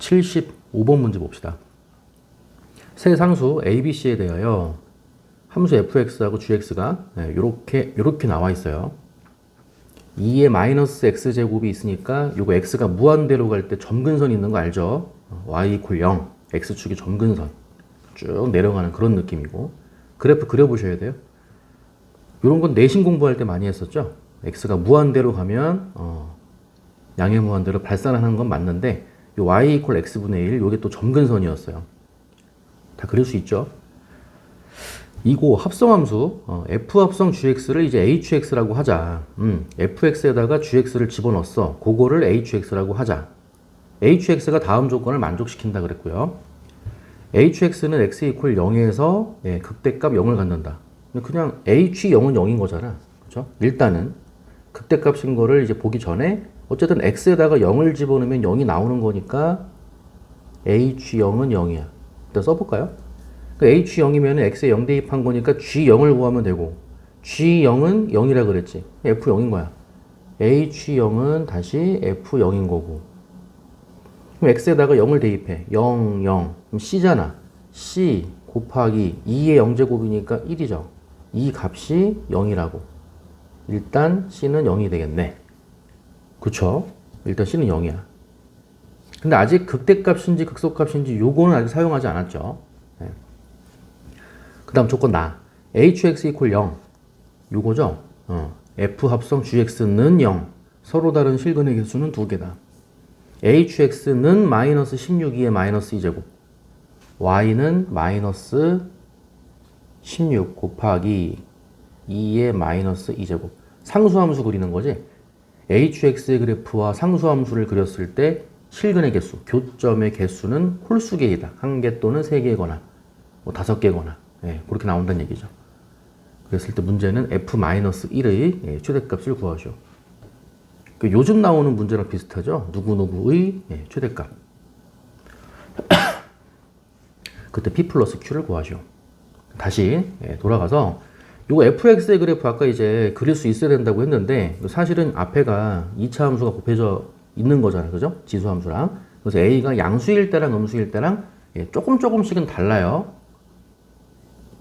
75번 문제 봅시다. 세 상수 ABC에 대하여 함수 fx하고 gx가 이렇게 나와 있어요. 2의 마이너스 x제곱이 있으니까 요거 x가 무한대로 갈 때 점근선이 있는 거 알죠? y 이퀄 0, x축이 점근선 쭉 내려가는 그런 느낌이고, 그래프 그려보셔야 돼요. 요런 건 내신 공부할 때 많이 했었죠? x가 무한대로 가면 양의 무한대로 발산하는 건 맞는데, 요 y 이퀄 x분의 1 요게 또 점근선이었어요. 다 그릴 수 있죠? 이거 합성함수 f 합성 gx를 이제 hx라고 하자. fx에다가 gx를 집어넣었어. 그거를 hx라고 하자. hx가 다음 조건을 만족시킨다 그랬고요. hx는 x 이퀄 0에서 극대값 0을 갖는다. 그냥 h 0은 0인 거잖아. 그렇죠? 일단은 극대값인 거를 이제 보기 전에 어쨌든 x에다가 0을 집어넣으면 0이 나오는 거니까 h0은 0이야. 일단 써볼까요? H0이면 X에 0 대입한 거니까 G0을 구하면 되고, G0은 0이라 그랬지. F0인 거야. H0은 다시 F0인 거고. 그럼 X에다가 0을 대입해. 0, 0. 그럼 C잖아. C 곱하기 2의 0제곱이니까 1이죠. 이 값이 0이라고. 일단 C는 0이 되겠네. 그쵸? 일단 C는 0이야. 근데 아직 극대값인지 극소값인지 요거는 아직 사용하지 않았죠. 그 다음 조건 나. hx 이퀄 0. 요거죠? f 합성 gx는 0. 서로 다른 실근의 개수는 2개다. hx는 마이너스 16, 2의 마이너스 2제곱. y는 마이너스 16 곱하기 2의 마이너스 2제곱. 상수함수 그리는 거지? hx의 그래프와 상수함수를 그렸을 때 실근의 개수, 교점의 개수는 홀수개이다. 1개 또는 3개거나 뭐 5개거나 그렇게 나온다는 얘기죠. 그랬을 때 문제는 f-1의 최대값을 구하죠. 요즘 나오는 문제랑 비슷하죠. 누구누구의 최대값. 그때 p 플러스 q를 구하죠. 다시 돌아가서 요거 fx의 그래프 아까 이제 그릴 수 있어야 된다고 했는데, 사실은 앞에가 2차 함수가 곱해져 있는 거잖아요. 그죠? 지수함수랑. 그래서 a가 양수일 때랑 음수일 때랑 조금씩은 달라요.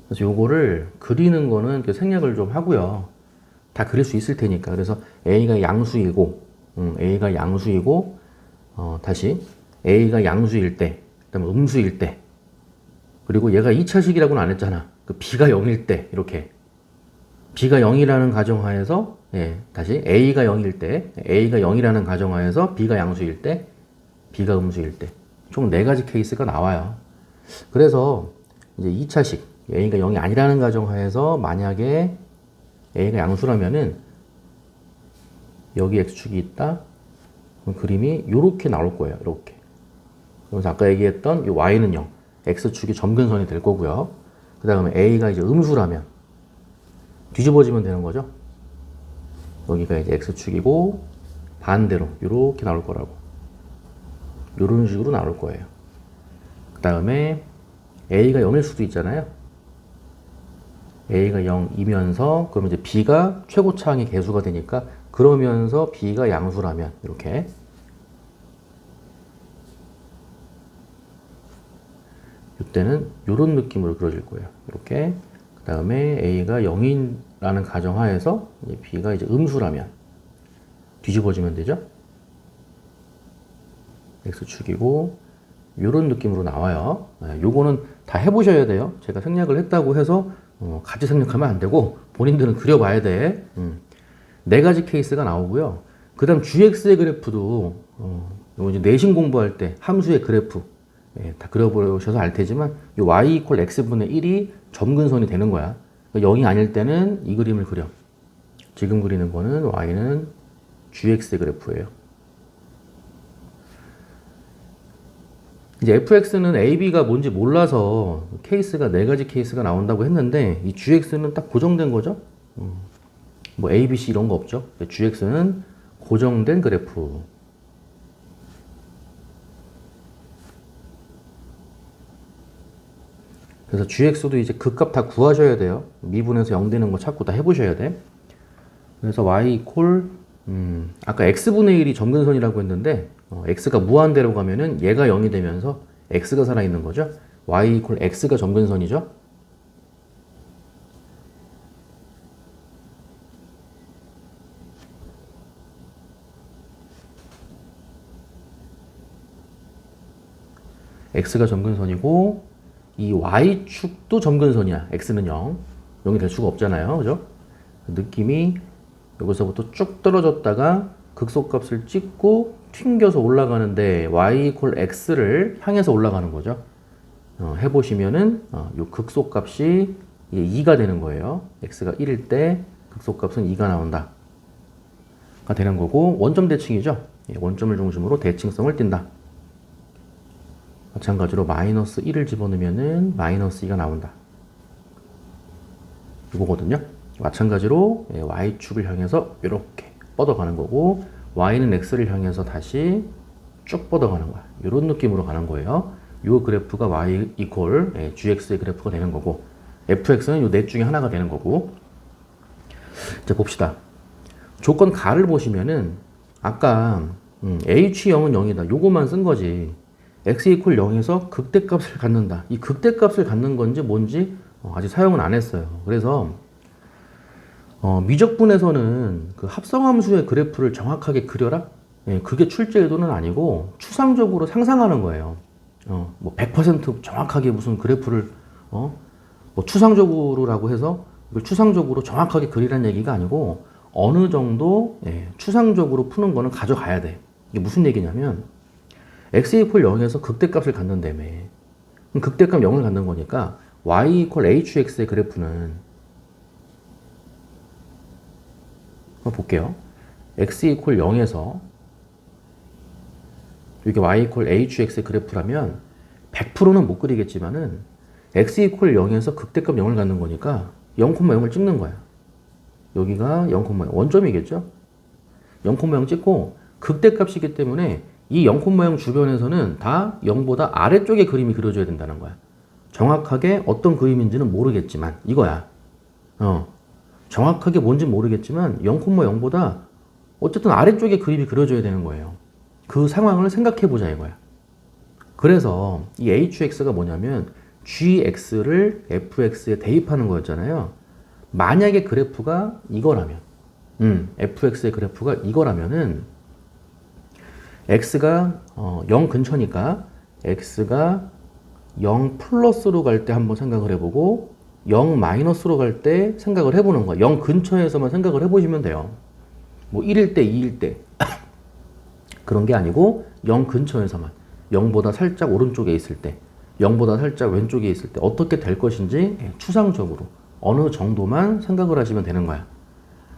그래서 요거를 그리는 거는 생략을 좀 하고요. 다 그릴 수 있을 테니까. 그래서 A가 양수이고, 다시 A가 양수일 때, 그다음에 음수일 때, 그리고 얘가 2차식이라고는 안 했잖아. 그 B가 0일 때, 이렇게. B가 0이라는 가정하에서, 다시 A가 0일 때, A가 0이라는 가정하에서 B가 양수일 때, B가 음수일 때. 총 4가지 케이스가 나와요. 그래서 이제 2차식, A가 0이 아니라는 가정하에서 만약에 A가 양수라면은 여기 X축이 있다. 그럼 그림이 이렇게 나올 거예요. 이렇게. 그래서 아까 얘기했던 이 Y는 0. X축이 점근선이 될 거고요. 그 다음에 A가 이제 음수라면 뒤집어지면 되는 거죠. 여기가 이제 X축이고 반대로 이렇게 나올 거라고. 이런 식으로 나올 거예요. 그 다음에 A가 0일 수도 있잖아요. A가 0이면서 그러면 이제 B가 최고차항의 개수가 되니까, 그러면서 B가 양수라면 이렇게 이때는 이런 느낌으로 그려질 거예요. 이렇게. 그 다음에 A가 0이라는 가정하에서 B가 이제 음수라면 뒤집어지면 되죠. X축이고 이런 느낌으로 나와요. 요거는 다 해보셔야 돼요. 제가 생략을 했다고 해서 같이 생략하면 안 되고 본인들은 그려봐야 돼. 4가지 케이스가 나오고요. 그 다음 gx의 그래프도 이거 이제 내신 공부할 때 함수의 그래프 다 그려보셔서 알 테지만 이 y 이퀄 x분의 1이 점근선이 되는 거야. 그러니까 0이 아닐 때는 이 그림을 그려. 지금 그리는 거는 y는 gx의 그래프예요. 이제 fx는 ab가 뭔지 몰라서 케이스가 4가지 케이스가 나온다고 했는데, 이 gx는 딱 고정된 거죠. 뭐 a, b, c 이런 거 없죠. gx는 고정된 그래프. 그래서 gx도 이제 그 값 다 구하셔야 돼요. 미분에서 0 되는 거 찾고 다 해보셔야 돼. 그래서 y 이퀄 아까 x분의 1이 점근선이라고 했는데 x가 무한대로 가면은 얘가 0이 되면서 x가 살아있는 거죠. y 이퀄 x가 점근선이죠. x가 점근선이고 이 y축도 점근선이야. x는 0. 0이 될 수가 없잖아요. 그죠? 느낌이 여기서부터 쭉 떨어졌다가 극소값을 찍고 튕겨서 올라가는데 y 이퀄 x를 향해서 올라가는 거죠. 해보시면은 요 극소값이 2가 되는 거예요. x가 1일 때 극소값은 2가 나온다. 가 되는 거고 원점 대칭이죠. 원점을 중심으로 대칭성을 띈다. 마찬가지로 마이너스 1을 집어넣으면은 마이너스 2가 나온다. 이거거든요. 마찬가지로 y축을 향해서 이렇게 뻗어가는 거고 y는 x를 향해서 다시 쭉 뻗어가는 거야. 이런 느낌으로 가는 거예요. 이 그래프가 y 이퀄 gx의 그래프가 되는 거고 fx는 이 넷 중에 하나가 되는 거고. 이제 봅시다. 조건 가를 보시면은 아까 h0은 0이다. 요것만 쓴 거지. x 이퀄 0에서 극대값을 갖는다. 이 극대값을 갖는 건지 뭔지 아직 사용은 안 했어요. 그래서 미적분에서는 그 합성함수의 그래프를 정확하게 그려라? 그게 출제 의도는 아니고 추상적으로 상상하는 거예요. 뭐 100% 정확하게 무슨 그래프를 뭐 추상적으로라고 해서 이걸 추상적으로 정확하게 그리라는 얘기가 아니고 어느 정도 추상적으로 푸는 거는 가져가야 돼. 이게 무슨 얘기냐면 x 이퀄 0에서 극대값을 갖는다며. 그럼 극대값 0을 갖는 거니까 y 이퀄 hx의 그래프는 한번 볼게요. x 이퀄 0에서 이게 y 이퀄 hx의 그래프라면 100%는 못 그리겠지만은 x 이퀄 0에서 극대값 0을 갖는 거니까 0,0을 찍는 거야. 여기가 0,0 원점이겠죠? 0,0 찍고 극대값이기 때문에 이 0,0 주변에서는 다 0보다 아래쪽에 그림이 그려져야 된다는 거야. 정확하게 어떤 그림인지는 모르겠지만 이거야. 정확하게 뭔지 모르겠지만 0,0보다 어쨌든 아래쪽에 그림이 그려져야 되는 거예요. 그 상황을 생각해 보자 이거야. 그래서 이 hx가 뭐냐면 gx를 fx에 대입하는 거였잖아요. 만약에 그래프가 이거라면 fx의 그래프가 이거라면은 x가 0 근처니까 x가 0 플러스로 갈 때 한번 생각을 해보고 0 마이너스로 갈 때 생각을 해보는 거야. 0 근처에서만 생각을 해보시면 돼요. 뭐 1일 때, 2일 때 그런 게 아니고 0 근처에서만 0보다 살짝 오른쪽에 있을 때 0보다 살짝 왼쪽에 있을 때 어떻게 될 것인지 추상적으로 어느 정도만 생각을 하시면 되는 거야.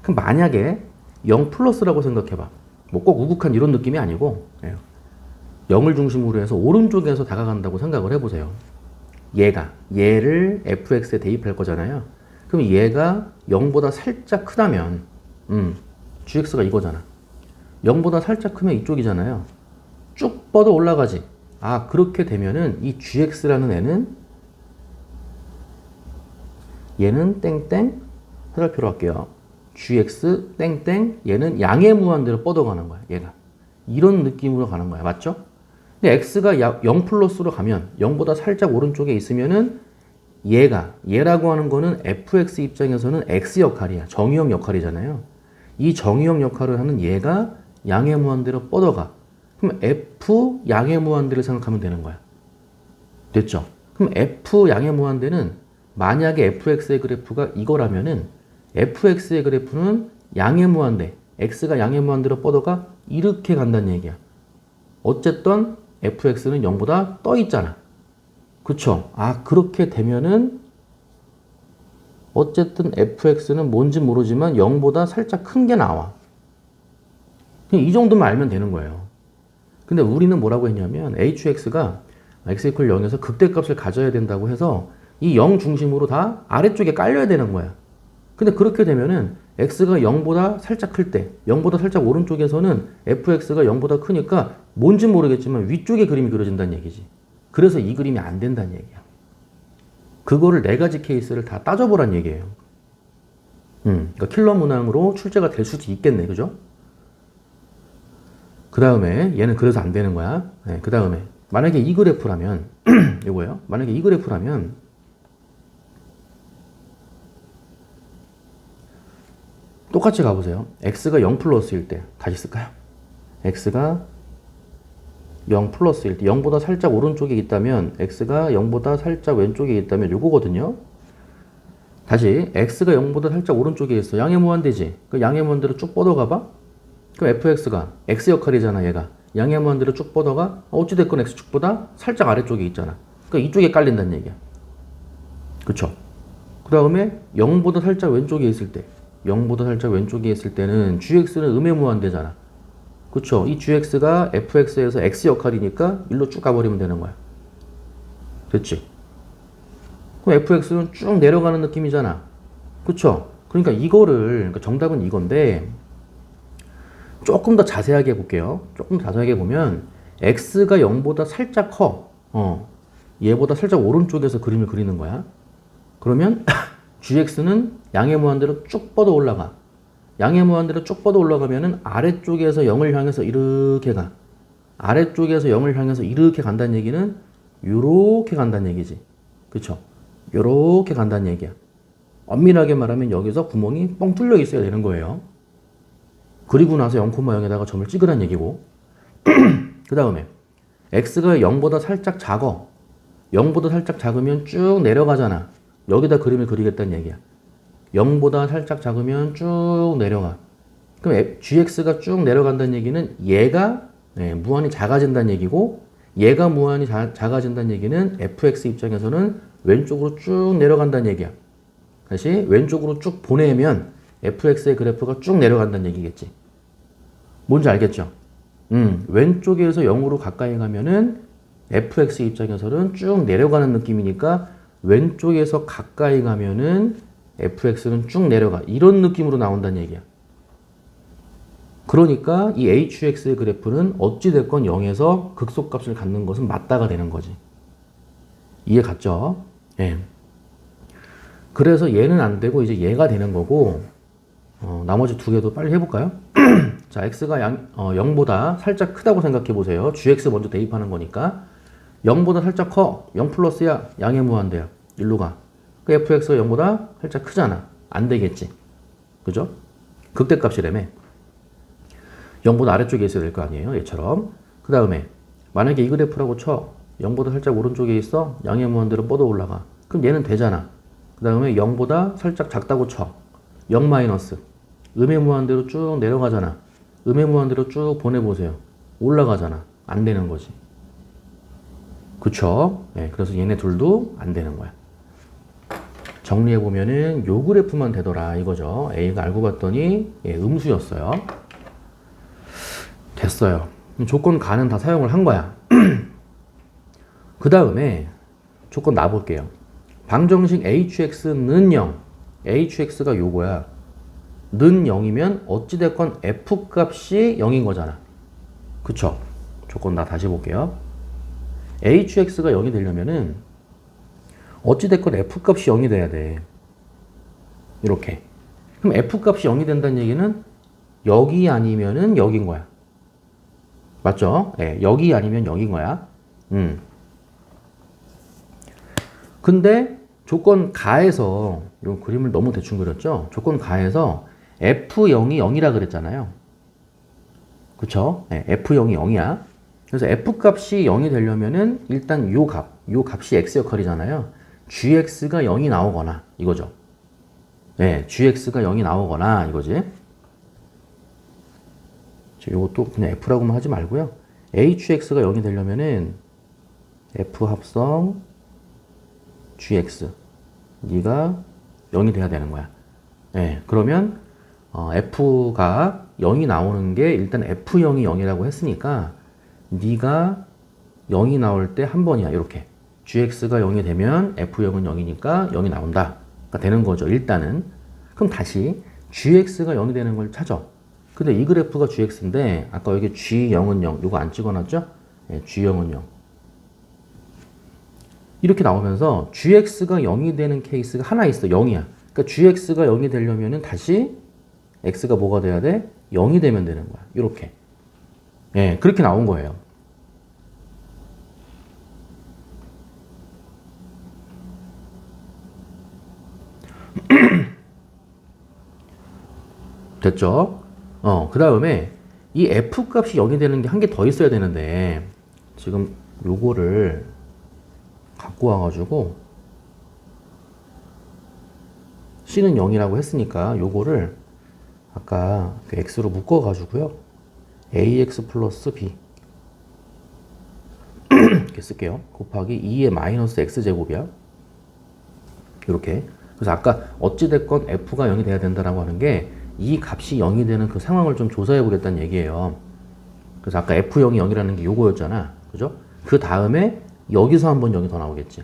그럼 만약에 0 플러스라고 생각해봐. 뭐 꼭 우극한 이런 느낌이 아니고 0을 중심으로 해서 오른쪽에서 다가간다고 생각을 해보세요. 얘를 fx에 대입할 거잖아요. 그럼 얘가 0보다 살짝 크다면 gx가 이거잖아. 0보다 살짝 크면 이쪽이잖아요. 쭉 뻗어 올라가지. 그렇게 되면은 이 gx라는 애는 얘는 땡땡 화살표로 할게요. gx 땡땡 얘는 양의 무한대로 뻗어가는 거야. 얘가 이런 느낌으로 가는 거야. 맞죠? 근데 x가 0 플러스로 가면 0보다 살짝 오른쪽에 있으면은 얘라고 하는 거는 fx 입장에서는 x 역할이야. 정의역 역할이잖아요. 이 정의역 역할을 하는 얘가 양의 무한대로 뻗어가. 그럼 f 양의 무한대를 생각하면 되는 거야. 됐죠? 그럼 f 양의 무한대는 만약에 fx의 그래프가 이거라면은 fx의 그래프는 양의 무한대, x가 양의 무한대로 뻗어가 이렇게 간다는 얘기야. 어쨌든 fx는 0보다 떠 있잖아. 그쵸? 그렇게 되면은 어쨌든 fx는 뭔지 모르지만 0보다 살짝 큰 게 나와. 그냥 이 정도만 알면 되는 거예요. 근데 우리는 뭐라고 했냐면 hx가 x 이퀄 0에서 극대값을 가져야 된다고 해서 이 0 중심으로 다 아래쪽에 깔려야 되는 거야. 근데 그렇게 되면은 x가 0보다 살짝 클 때, 0보다 살짝 오른쪽에서는 fx가 0보다 크니까 뭔지 모르겠지만 위쪽에 그림이 그려진다는 얘기지. 그래서 이 그림이 안 된다는 얘기야. 그거를 4가지 케이스를 다 따져보란 얘기예요. 그러니까 킬러 문항으로 출제가 될 수도 있겠네. 그죠? 그 다음에 얘는 그래서 안 되는 거야. 네, 그 다음에 만약에 이 그래프라면 이거예요. 만약에 이 그래프라면 똑같이 가보세요. x가 0 플러스일 때 다시 쓸까요? x가 0 플러스일 때 0보다 살짝 오른쪽에 있다면 x가 0보다 살짝 왼쪽에 있다면 요거거든요. 다시 x가 0보다 살짝 오른쪽에 있어. 양의 무한대지. 그 양의 무한대로 쭉 뻗어가봐. 그럼 fx가 x 역할이잖아 얘가. 양의 무한대로 쭉 뻗어가. 어찌됐건 x축보다 살짝 아래쪽에 있잖아. 그러니까 이쪽에 깔린다는 얘기야. 그쵸? 그 다음에 0보다 살짝 왼쪽에 있을 때 0보다 살짝 왼쪽에 있을 때는 gx는 음의 무한대잖아. 그쵸? 이 gx가 fx에서 x 역할이니까 일로 쭉 가버리면 되는 거야. 됐지? 그럼 fx는 쭉 내려가는 느낌이잖아. 그쵸? 그러니까 그러니까 정답은 이건데 조금 더 자세하게 볼게요. 조금 더 자세하게 보면 x가 0보다 살짝 커. 얘보다 살짝 오른쪽에서 그림을 그리는 거야. 그러면 gx는 양의 무한대로 쭉 뻗어 올라가. 양의 무한대로 쭉 뻗어 올라가면은 아래쪽에서 0을 향해서 이렇게 가. 아래쪽에서 0을 향해서 이렇게 간다는 얘기는 요렇게 간다는 얘기지. 그쵸? 요렇게 간다는 얘기야. 엄밀하게 말하면 여기서 구멍이 뻥 뚫려 있어야 되는 거예요. 그리고 나서 0,0에다가 점을 찍으란 얘기고. 그 다음에 x가 0보다 살짝 작어. 0보다 살짝 작으면 쭉 내려가잖아. 여기다 그림을 그리겠다는 얘기야. 0보다 살짝 작으면 쭉 내려가. 그럼 gx가 쭉 내려간다는 얘기는 얘가 무한히 작아진다는 얘기고, 얘가 무한히 작아진다는 얘기는 fx 입장에서는 왼쪽으로 쭉 내려간다는 얘기야. 다시 왼쪽으로 쭉 보내면 fx의 그래프가 쭉 내려간다는 얘기겠지. 뭔지 알겠죠? 왼쪽에서 0으로 가까이 가면은 fx 입장에서는 쭉 내려가는 느낌이니까 왼쪽에서 가까이 가면은 fx는 쭉 내려가. 이런 느낌으로 나온다는 얘기야. 그러니까 이 hx의 그래프는 어찌됐건 0에서 극소값을 갖는 것은 맞다가 되는 거지. 이해 갔죠? 예. 그래서 얘는 안 되고 이제 얘가 되는 거고, 나머지 두 개도 빨리 해볼까요? 자, x가 0보다 살짝 크다고 생각해 보세요. gx 먼저 대입하는 거니까. 0보다 살짝 커. 0 플러스야. 양의 무한대야. 일로 가. 그 fx가 0보다 살짝 크잖아. 안 되겠지. 그죠? 극대값이라며. 0보다 아래쪽에 있어야 될 거 아니에요. 얘처럼. 그 다음에 만약에 이 그래프라고 쳐. 0보다 살짝 오른쪽에 있어. 양의 무한대로 뻗어 올라가. 그럼 얘는 되잖아. 그 다음에 0보다 살짝 작다고 쳐. 0 마이너스. 음의 무한대로 쭉 내려가잖아. 음의 무한대로 쭉 보내보세요. 올라가잖아. 안 되는 거지. 그쵸? 네, 그래서 얘네 둘도 안 되는 거야. 정리해보면은 요 그래프만 되더라 이거죠. A가 알고 봤더니 음수였어요. 됐어요. 조건 가는 다 사용을 한 거야. 그 다음에 조건 놔볼게요. 방정식 hx는 0. hx가 요거야. 는 0이면 어찌됐건 f값이 0인 거잖아. 그쵸? 조건 나 다시 볼게요. hx가 0이 되려면은 어찌됐건 f값이 0이 돼야 돼. 이렇게. 그럼 f값이 0이 된다는 얘기는 여기 아니면은 여긴 거야. 맞죠? 네, 여기 아니면 여긴 거야. 근데 조건 가에서 이 그림을 너무 대충 그렸죠? 조건 가에서 f0이 0이라 그랬잖아요. 그쵸? 네, f0이 0이야. 그래서 f값이 0이 되려면은 일단 요 값이 x 역할이잖아요. gx가 0이 나오거나 이거죠. 네, gx가 0이 나오거나 이거지. 이것도 그냥 f라고만 하지 말고요. hx가 0이 되려면은 f 합성 gx 네가 0이 돼야 되는 거야. 네, 그러면 f가 0이 나오는 게 일단 f0이 0이라고 했으니까 네가 0이 나올 때 한 번이야. 이렇게 gx가 0이 되면 f0은 0이니까 0이 나온다. 가 되는 거죠. 일단은. 그럼 다시 gx가 0이 되는 걸 찾아. 근데 이 그래프가 gx인데 아까 여기 g0은 0 이거 안 찍어놨죠? 네, g0은 0 이렇게 나오면서 gx가 0이 되는 케이스가 하나 있어. 0이야. 그러니까 gx가 0이 되려면은 다시 x가 뭐가 돼야 돼? 0이 되면 되는 거야. 이렇게. 예, 그렇게 나온 거예요. 됐죠? 그 다음에 이 f 값이 0이 되는 게 한 개 더 있어야 되는데 지금 요거를 갖고 와가지고 c는 0이라고 했으니까 요거를 아까 그 x로 묶어가지고요 ax 플러스 b 이렇게 쓸게요. 곱하기 2의 마이너스 x제곱이야. 이렇게. 그래서 아까 어찌됐건 f가 0이 돼야 된다라고 하는 게 이 값이 0이 되는 그 상황을 좀 조사해 보겠다는 얘기예요. 그래서 아까 f0이 0이라는 게 요거였잖아. 그죠? 그 다음에 여기서 한번 0이 더 나오겠지.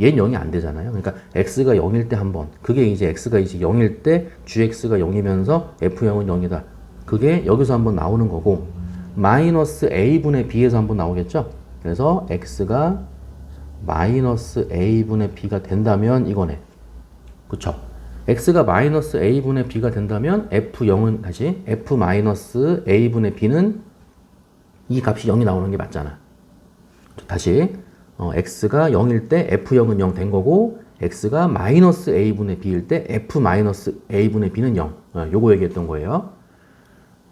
얘는 0이 안 되잖아요. 그러니까 x가 0일 때 한 번. 그게 이제 x가 이제 0일 때 gx가 0이면서 f0은 0이다. 그게 여기서 한번 나오는 거고 마이너스 a분의 b에서 한번 나오겠죠? 그래서 x가 마이너스 a분의 b가 된다면 이거네. 그쵸? x가 마이너스 a분의 b가 된다면 f0은 다시 f 마이너스 a분의 b는 이 값이 0이 나오는 게 맞잖아. 다시 x가 0일 때 f0은 0 된 거고 x가 마이너스 a분의 b일 때 f 마이너스 a분의 b는 0. 요거 얘기했던 거예요.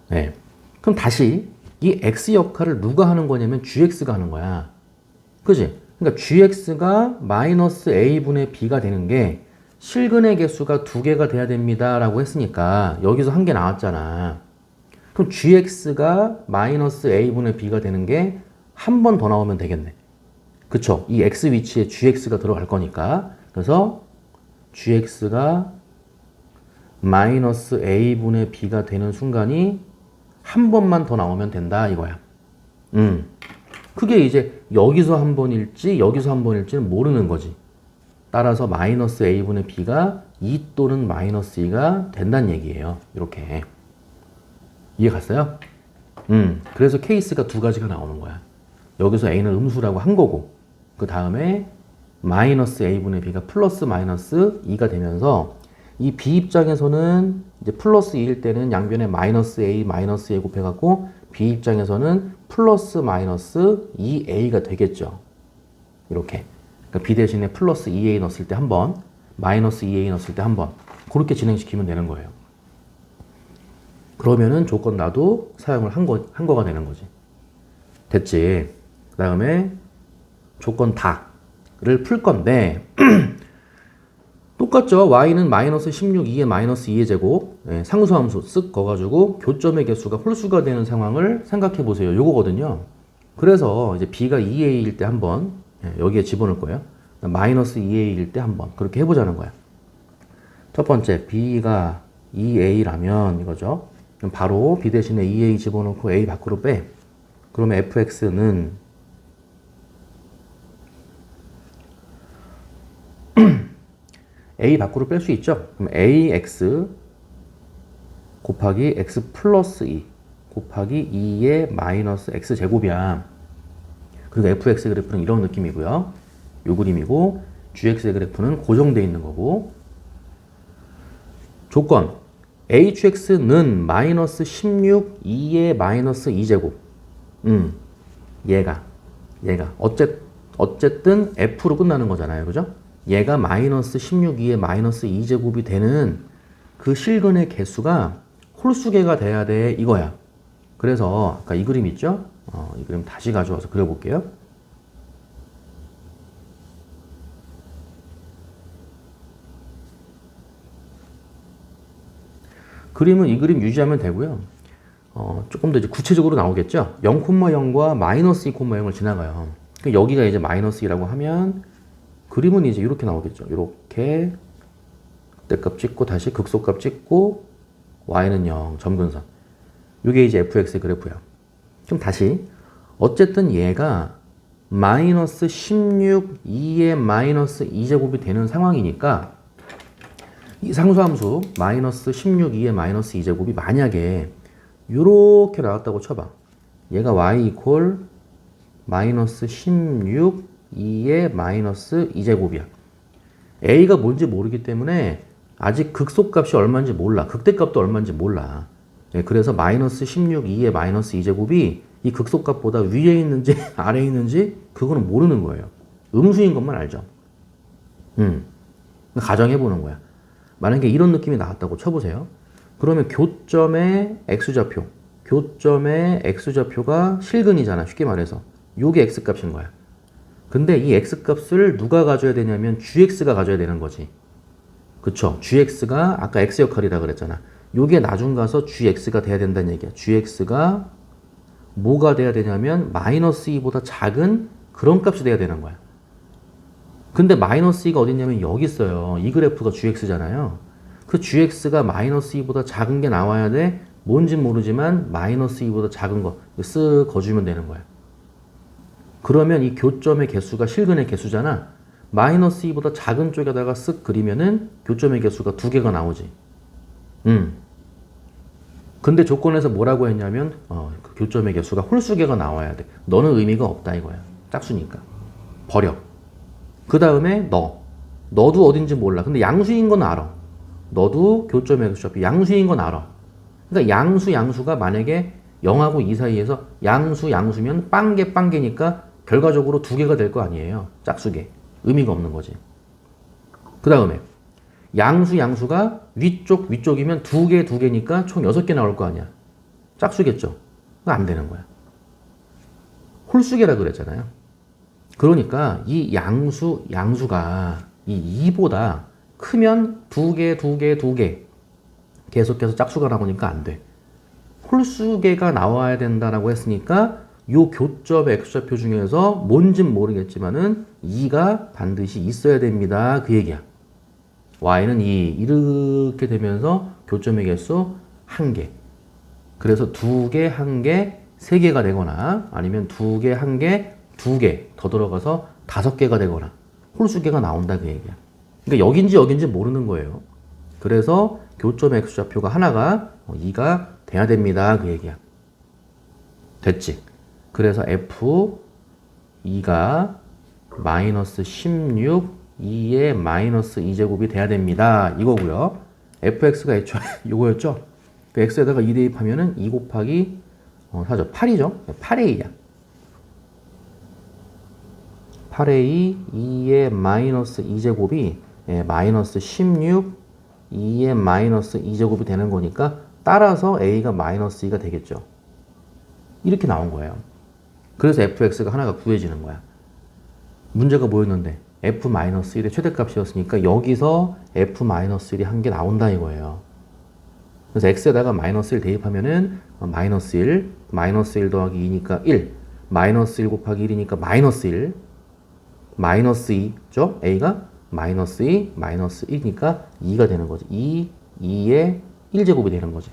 네. 그럼 다시 이 x 역할을 누가 하는 거냐면 gx가 하는 거야. 그지? 그러니까 gx가 마이너스 a분의 b가 되는 게 실근의 개수가 2개가 돼야 됩니다 라고 했으니까 여기서 한 개 나왔잖아. 그럼 gx가 마이너스 a분의 b가 되는 게 한 번 더 나오면 되겠네. 그쵸? 이 x 위치에 gx가 들어갈 거니까. 그래서 gx가 마이너스 a분의 b가 되는 순간이 한 번만 더 나오면 된다 이거야. 그게 이제 여기서 한 번일지 여기서 한 번일지는 모르는 거지. 따라서 마이너스 a분의 b가 2 또는 마이너스 2가 된다는 얘기예요. 이렇게. 이해 갔어요? 그래서 케이스가 두 가지가 나오는 거야. 여기서 a는 음수라고 한 거고 그 다음에 마이너스 a분의 b가 플러스 마이너스 2가 되면서 이 b 입장에서는 이제 플러스 2일 때는 양변에 마이너스 a 마이너스 a 곱해갖고 b 입장에서는 플러스 마이너스 2a가 되겠죠. 이렇게. 그러니까 b 대신에 플러스 2a 넣었을 때 한 번, 마이너스 2a 넣었을 때 한 번, 그렇게 진행시키면 되는 거예요. 그러면은 조건 나도 사용을 한 거가 되는 거지. 됐지? 그 다음에 조건 다를 풀 건데, 똑같죠? y는 마이너스 16, 2의 마이너스 2의 제곱, 상수함수 쓱 거가지고 교점의 개수가 홀수가 되는 상황을 생각해 보세요. 요거거든요. 그래서 이제 b가 2a일 때 한 번, 여기에 집어넣을 거예요. 마이너스 2a일 때 한 번. 그렇게 해보자는 거야. 첫 번째, b가 2a라면 이거죠. 그럼 바로 b 대신에 2a 집어넣고 a 밖으로 빼. 그러면 fx는 a 밖으로 뺄 수 있죠. 그럼 ax 곱하기 x 플러스 2 곱하기 2의 마이너스 x 제곱이야. 그리고 fx 그래프는 이런 느낌이고요. 요 그림이고 gx의 그래프는 고정되어 있는 거고 조건 hx는 마이너스 16 2의 마이너스 2제곱 얘가 어쨌든 f로 끝나는 거잖아요. 그죠? 얘가 마이너스 16 2의 마이너스 2제곱이 되는 그 실근의 개수가 홀수개가 돼야 돼 이거야. 그래서 아까 이 그림 있죠? 이 그림 다시 가져와서 그려볼게요. 그림은 이 그림 유지하면 되고요. 조금 더 이제 구체적으로 나오겠죠? 0,0과 마이너스 2,0을 지나가요. 그러니까 여기가 이제 마이너스 2라고 하면 그림은 이제 이렇게 나오겠죠. 이렇게 그때값 찍고 다시 극소값 찍고 y는 0 점근선. 이게 이제 fx의 그래프예요. 그럼 다시 어쨌든 얘가 마이너스 16 2의 마이너스 2제곱이 되는 상황이니까 이 상수함수 마이너스 16 2의 마이너스 2제곱이 만약에 이렇게 나왔다고 쳐봐. 얘가 y 이퀄 마이너스 16 2의 마이너스 2제곱이야. a가 뭔지 모르기 때문에 아직 극소값이 얼마인지 몰라. 극대값도 얼마인지 몰라. 그래서 마이너스 16 2의 마이너스 2제곱이 이 극소값보다 위에 있는지 아래에 있는지 그거는 모르는 거예요. 음수인 것만 알죠. 가정해보는 거야. 만약에 이런 느낌이 나왔다고 쳐보세요. 그러면 교점의 x좌표가 실근이잖아. 쉽게 말해서. 요게 x값인 거야. 근데 이 x값을 누가 가져야 되냐면 gx가 가져야 되는 거지. 그쵸? gx가 아까 x 역할이라 그랬잖아. 요게 나중 가서 gx가 돼야 된다는 얘기야. gx가 뭐가 돼야 되냐면 마이너스 2보다 작은 그런 값이 돼야 되는 거야. 근데 마이너스 2가 어디 있냐면 여기 있어요. 이 그래프가 gx잖아요. 그 gx가 마이너스 2보다 작은 게 나와야 돼. 뭔진 모르지만 마이너스 2보다 작은 거 쓱 거주면 되는 거야. 그러면 이 교점의 개수가 실근의 개수잖아. 마이너스 2보다 작은 쪽에다가 쓱 그리면은 교점의 개수가 2개가 나오지. 근데 조건에서 뭐라고 했냐면 그 교점의 개수가 홀수개가 나와야 돼. 너는 의미가 없다 이거야. 짝수니까. 버려. 그 다음에 너도 어딘지 몰라. 근데 양수인 건 알아. 너도 교점의 개수 양수인 건 알아. 그러니까 양수가 만약에 0하고 2 사이에서 양수면 빵개니까 결과적으로 2개가 될 거 아니에요. 짝수개. 의미가 없는 거지. 그 다음에 양수가 위쪽이면 2개니까 총 6개 나올 거 아니야. 짝수겠죠. 그거 안 되는 거야. 홀수개라 그랬잖아요. 그러니까 이 양수가 이 2보다 크면 2개 계속해서 짝수가 나오니까 안 돼. 홀수개가 나와야 된다라고 했으니까 요 교점의 x좌표 중에서 뭔진 모르겠지만은 2가 반드시 있어야 됩니다. 그 얘기야. y는 2 이렇게 되면서 교점의 개수 1개. 그래서 2개, 1개, 3개가 되거나 아니면 2개, 1개, 2개 더 들어가서 5개가 되거나 홀수개가 나온다 그 얘기야. 그러니까 여긴지 모르는 거예요. 그래서 교점의 x좌표가 하나가 2가 돼야 됩니다. 그 얘기야. 됐지? 그래서 f2가 마이너스 16, 2의 마이너스 2제곱이 돼야 됩니다. 이거고요. fx가 애초에 이거였죠? 그 x에다가 2 대입하면은 2 곱하기 4죠. 8이죠? 8a야. 8a 2의 마이너스 2제곱이 마이너스 16, 2의 마이너스 2제곱이 되는 거니까 따라서 a가 마이너스 2가 되겠죠. 이렇게 나온 거예요. 그래서 fx가 하나가 구해지는 거야. 문제가 뭐였는데 f-1의 최대값이었으니까 여기서 f-1이 한 개 나온다 이거예요. 그래서 x에다가 마이너스 1 대입하면은 마이너스 1, 마이너스 1 더하기 2니까 1, 마이너스 1 곱하기 1이니까 마이너스 1, 마이너스 2죠? a가 마이너스 2, 마이너스 1이니까 2가 되는 거지. 2의 1제곱이 되는 거지.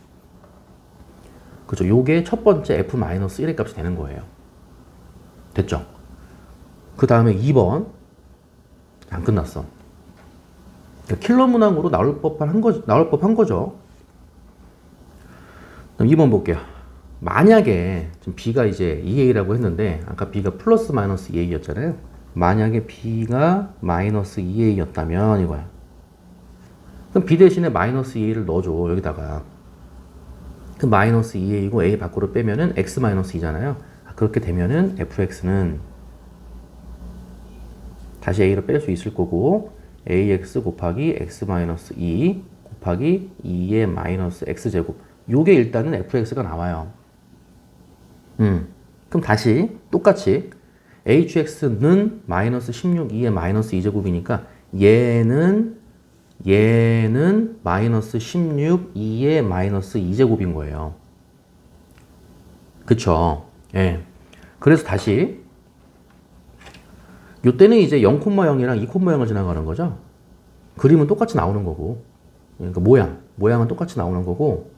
그죠? 요게 첫 번째 f-1의 값이 되는 거예요. 됐죠? 그 다음에 2번. 안 끝났어. 그러니까 킬러 문항으로 나올 법한 거죠. 그럼 2번 볼게요. 만약에, 지금 b가 이제 2a라고 했는데, 아까 b가 플러스 마이너스 2a였잖아요. 만약에 b가 마이너스 2a였다면 이거야. 그럼 b 대신에 마이너스 2a를 넣어줘, 여기다가. 그 마이너스 2a이고 a 밖으로 빼면은 x 마이너스 2잖아요. 그렇게 되면은 fx는 다시 a를 뺄 수 있을 거고 ax 곱하기 x 마이너스 2 곱하기 2의 마이너스 x제곱 요게 일단은 fx가 나와요. 그럼 다시 똑같이 hx는 마이너스 16 2의 마이너스 2제곱이니까 얘는 마이너스 16 2의 마이너스 2제곱인 거예요. 그쵸? 예. 그래서 다시 요때는 이제 0,0이랑 2,0을 지나가는 거죠. 그림은 똑같이 나오는 거고 그러니까 모양은 똑같이 나오는 거고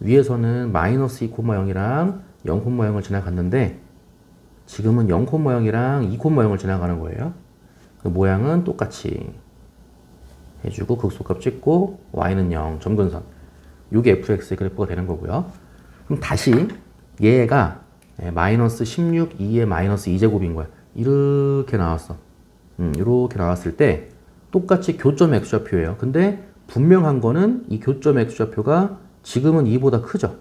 위에서는 마이너스 2,0이랑 0,0을 지나갔는데 지금은 0,0이랑 2,0을 지나가는 거예요. 그 모양은 똑같이 해주고 극소값 찍고 y는 0 점근선 요게 fx의 그래프가 되는 거고요. 그럼 다시 얘가 마이너스 16 2의 마이너스 2제곱인 거야. 이렇게 나왔어. 이렇게 나왔을 때 똑같이 교점 x좌표예요. 근데 분명한 거는 이 교점 x좌표가 지금은 2보다 크죠.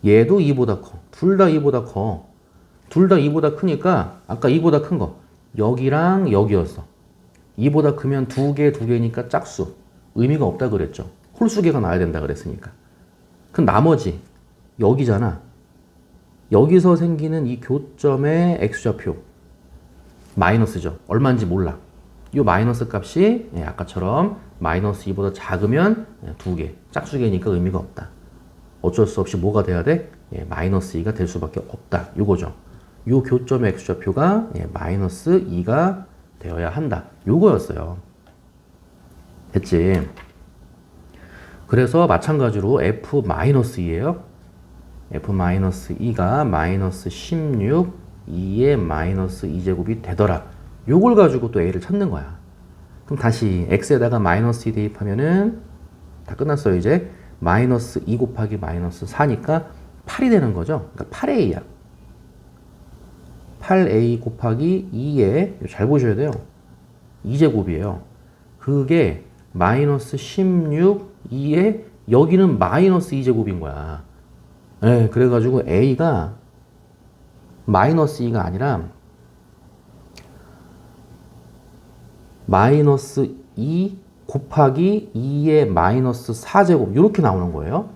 얘도 2보다 커. 둘 다 2보다 커. 둘 다 2보다 크니까 아까 2보다 큰 거 여기랑 여기였어. 2보다 크면 두 개니까 짝수. 의미가 없다 그랬죠. 홀수계가 나와야 된다 그랬으니까. 그럼 나머지 여기잖아. 여기서 생기는 이 교점의 x좌표 마이너스죠. 얼마인지 몰라. 이 마이너스 값이 아까처럼 마이너스 2보다 작으면 두 개, 짝수계니까 의미가 없다. 어쩔 수 없이 뭐가 돼야 돼? 마이너스 2가 될 수밖에 없다. 이거죠. 이 교점의 x좌표가 마이너스 2가 되어야 한다. 요거였어요. 됐지? 그래서 마찬가지로 f-2예요. f-2가 마이너스 16, 2의 마이너스 2제곱이 되더라. 요걸 가지고 또 a를 찾는 거야. 그럼 다시 x에다가 마이너스 2 대입하면은 다 끝났어요. 이제 마이너스 2 곱하기 마이너스 4니까 8이 되는 거죠. 그러니까 8a야. 8a 곱하기 2에 잘 보셔야 돼요. 2제곱이에요. 그게 마이너스 16, 2에 여기는 마이너스 2제곱인 거야. 네, 그래가지고 a가 마이너스 2가 아니라 마이너스 2 곱하기 2의 마이너스 4제곱 이렇게 나오는 거예요.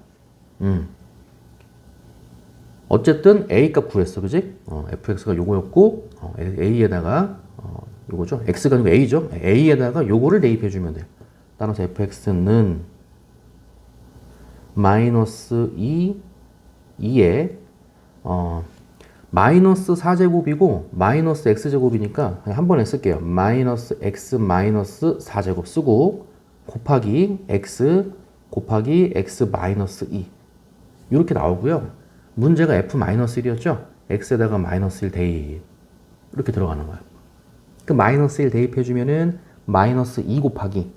어쨌든 a 값 구했어, 그지? fx가 요거였고 a에다가 요거죠. x가 아니고 a죠. a에다가 요거를 대입해 주면 돼요. 따라서 fx는 마이너스 2에 마이너스 4제곱이고 마이너스 x제곱이니까 그냥 한 번에 쓸게요. 마이너스 x 마이너스 4제곱 쓰고 곱하기 x 곱하기 x 마이너스 2 이렇게 나오고요. 문제가 f-1이었죠? x에다가 마이너스 1 대입 이렇게 들어가는 거야. 그 마이너스 1 대입해주면은 마이너스 2 곱하기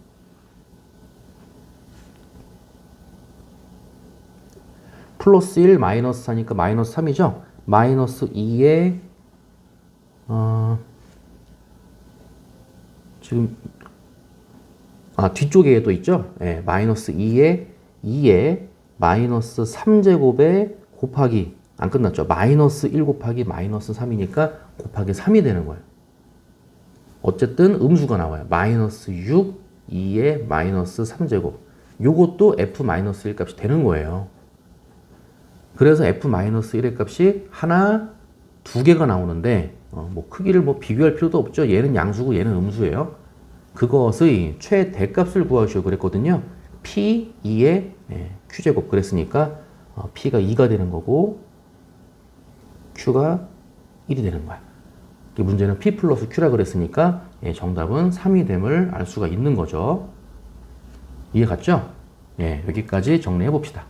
플러스 1 마이너스 4니까 마이너스 3이죠? 마이너스 2에 지금 뒤쪽에 또 있죠? 마이너스 2에 마이너스 3제곱에 곱하기 안 끝났죠? 마이너스 1 곱하기 마이너스 3이니까 곱하기 3이 되는 거예요. 어쨌든 음수가 나와요. 마이너스 6, 2에 마이너스 3제곱. 요것도 f-1 값이 되는 거예요. 그래서 f-1의 값이 하나, 두 개가 나오는데 뭐 크기를 비교할 필요도 없죠. 얘는 양수고 얘는 음수예요. 그것의 최대값을 구하시오 그랬거든요. p, 2의 q제곱 그랬으니까 p가 2가 되는 거고 q가 1이 되는 거야. 문제는 p 플러스 q라 그랬으니까 정답은 3이 됨을 알 수가 있는 거죠. 이해 갔죠? 여기까지 정리해 봅시다.